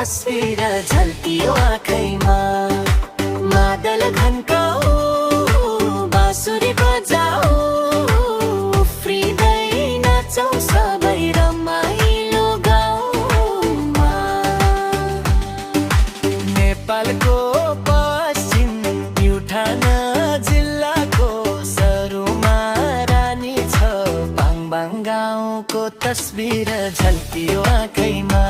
तस्बिर झल्कियो आँखैमा। मादल घन्काऊ बाँसुरी बजाऊ उफ्रिँदै नाचौँ सबै रमाइलो गाउँमा। नेपालको पश्चिम प्युठान जिल्लाको सरुमा रानी छ बाङबाङ गाउँको तस्बिर झल्कियो आँखैमा।